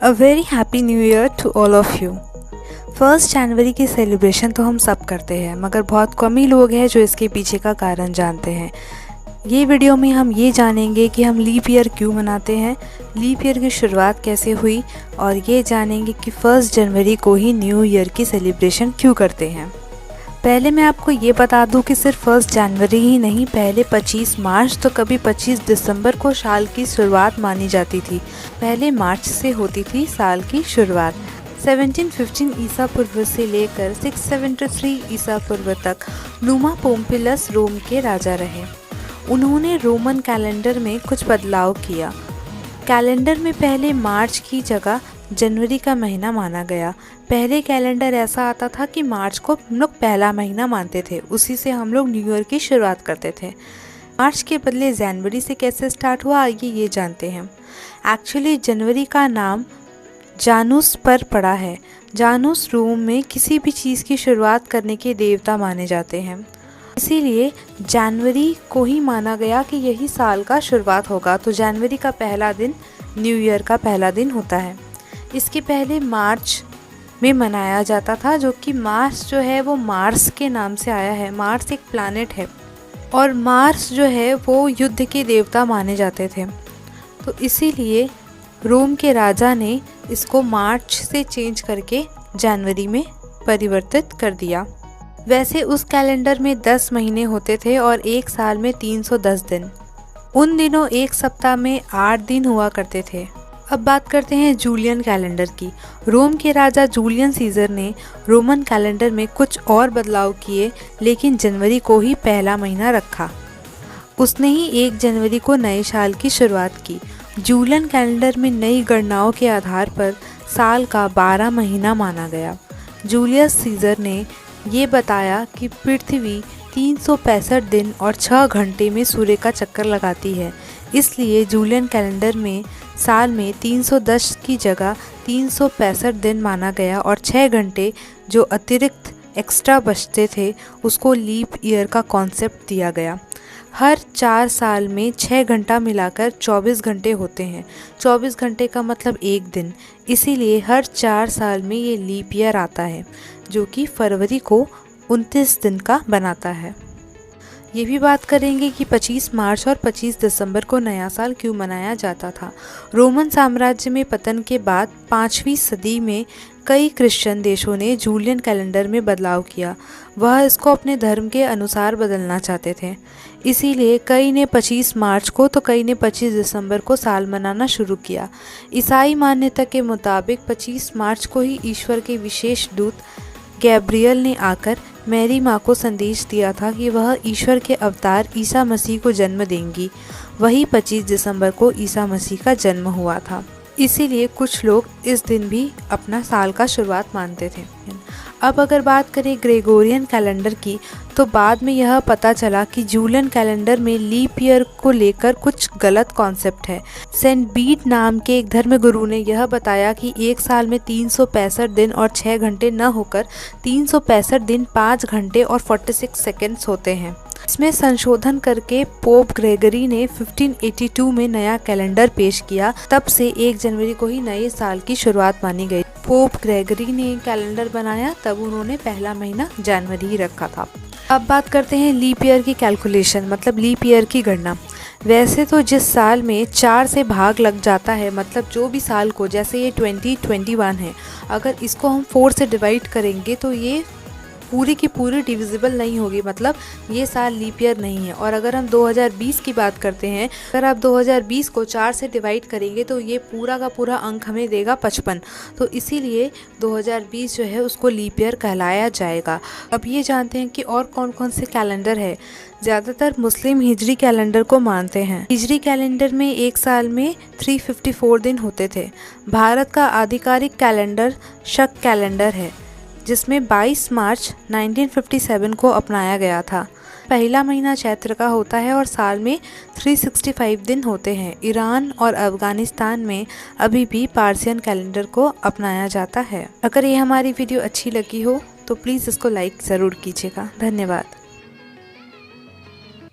A very happy new year to all of you. 1 जनवरी की celebration तो हम सब करते हैं, मगर बहुत कम ही लोग हैं जो इसके पीछे का कारण जानते हैं। ये वीडियो में हम ये जानेंगे कि हम लीप ईयर क्यों मनाते हैं, लीप ईयर की शुरुआत कैसे हुई, और ये जानेंगे कि 1 जनवरी को ही न्यू ईयर की सेलिब्रेशन क्यों करते हैं। पहले मैं आपको ये बता दूं कि सिर्फ 1 जनवरी ही नहीं, पहले 25 मार्च तो कभी 25 दिसंबर को साल की शुरुआत मानी जाती थी। पहले मार्च से होती थी साल की शुरुआत। 1715 ईसा पूर्व से लेकर 673 ईसा पूर्व तक नुमा पोम्पिलस रोम के राजा रहे। उन्होंने रोमन कैलेंडर में कुछ बदलाव किया। कैलेंडर में पहले मार्च की जगह जनवरी का महीना माना गया। पहले कैलेंडर ऐसा आता था कि मार्च को हम लोग पहला महीना मानते थे, उसी से हम लोग न्यू ईयर की शुरुआत करते थे। मार्च के बदले जनवरी से कैसे स्टार्ट हुआ आइए ये जानते हैं। एक्चुअली जनवरी का नाम जानूस पर पड़ा है। जानूस रोम में किसी भी चीज़ की शुरुआत करने के देवता माने जाते हैं, इसीलिए जनवरी को ही माना गया कि यही साल का शुरुआत होगा। तो जनवरी का पहला दिन न्यू ईयर का पहला दिन होता है। इसके पहले मार्च में मनाया जाता था, जो कि मार्स जो है वो मार्स के नाम से आया है। मार्स एक प्लैनेट है और मार्स जो है वो युद्ध के देवता माने जाते थे, तो इसीलिए रोम के राजा ने इसको मार्च से चेंज करके जनवरी में परिवर्तित कर दिया। वैसे उस कैलेंडर में 10 महीने होते थे और एक साल में 310 दिन। उन दिनों एक सप्ताह में 8 दिन हुआ करते थे। अब बात करते हैं जूलियन कैलेंडर की। रोम के राजा जूलियन सीजर ने रोमन कैलेंडर में कुछ और बदलाव किए, लेकिन जनवरी को ही पहला महीना रखा। उसने ही 1 जनवरी को नए साल की शुरुआत की। जूलियन कैलेंडर में नई गणनाओं के आधार पर साल का 12 महीना माना गया। जूलियस सीजर ने ये बताया कि पृथ्वी 365 दिन और 6 घंटे में सूर्य का चक्कर लगाती है, इसलिए जूलियन कैलेंडर में साल में 310 की जगह 365 दिन माना गया और 6 घंटे जो अतिरिक्त एक्स्ट्रा बचते थे उसको लीप ईयर का कॉन्सेप्ट दिया गया। हर 4 साल में 6 घंटा मिलाकर 24 घंटे होते हैं। 24 घंटे का मतलब एक दिन, इसीलिए हर 4 साल में ये लीप ईयर आता है, जो कि फरवरी को 29 दिन का बनाता है। ये भी बात करेंगे कि 25 मार्च और 25 दिसंबर को नया साल क्यों मनाया जाता था। रोमन साम्राज्य में पतन के बाद 5वीं सदी में कई क्रिश्चियन देशों ने जूलियन कैलेंडर में बदलाव किया। वह इसको अपने धर्म के अनुसार बदलना चाहते थे, इसीलिए कई ने 25 मार्च को तो कई ने 25 दिसंबर को साल मनाना शुरू किया। ईसाई मान्यता के मुताबिक 25 मार्च को ही ईश्वर के विशेष दूत गैब्रियल ने आकर मैरी माँ को संदेश दिया था कि वह ईश्वर के अवतार ईसा मसीह को जन्म देंगी। वही 25 दिसंबर को ईसा मसीह का जन्म हुआ था, इसीलिए कुछ लोग इस दिन भी अपना साल का शुरुआत मानते थे। अब अगर बात करें ग्रेगोरियन कैलेंडर की, तो बाद में यह पता चला कि जूलियन कैलेंडर में लीप ईयर को लेकर कुछ गलत कॉन्सेप्ट है। सेंट बीट नाम के एक धर्मगुरु ने यह बताया कि एक साल में 365 दिन और 6 घंटे न होकर 365 दिन 5 घंटे और 46 सेकेंड्स होते हैं। इसमें संशोधन करके पोप ग्रेगरी ने 1582 में नया कैलेंडर पेश किया। तब से 1 जनवरी को ही नए साल की शुरुआत मानी गई। पोप ग्रेगरी ने कैलेंडर बनाया, तब उन्होंने पहला महीना जनवरी ही रखा था। अब बात करते हैं लीप ईयर की कैलकुलेशन, मतलब लीप ईयर की गणना। वैसे तो जिस साल में 4 से भाग लग जाता है, मतलब जो भी साल को, जैसे ये 2021 है, अगर इसको हम 4 से डिवाइड करेंगे तो ये पूरी की पूरी डिविजिबल नहीं होगी, मतलब ये साल लीप ईयर नहीं है। और अगर हम 2020 की बात करते हैं, अगर आप 2020 को 4 से डिवाइड करेंगे तो ये पूरा का पूरा अंक हमें देगा 55, तो इसीलिए 2020 जो है उसको लीप ईयर कहलाया जाएगा। अब ये जानते हैं कि और कौन कौन से कैलेंडर है। ज़्यादातर मुस्लिम हिजरी कैलेंडर को मानते हैं। हिजरी कैलेंडर में एक साल में 354 दिन होते थे। भारत का आधिकारिक कैलेंडर शक कैलेंडर है, जिसमें 22 मार्च 1957 को अपनाया गया था। पहला महीना चैत्र का होता है और साल में 365 दिन होते हैं। ईरान और अफगानिस्तान में अभी भी पार्सियन कैलेंडर को अपनाया जाता है। अगर ये हमारी वीडियो अच्छी लगी हो तो प्लीज़ इसको लाइक ज़रूर कीजिएगा। धन्यवाद।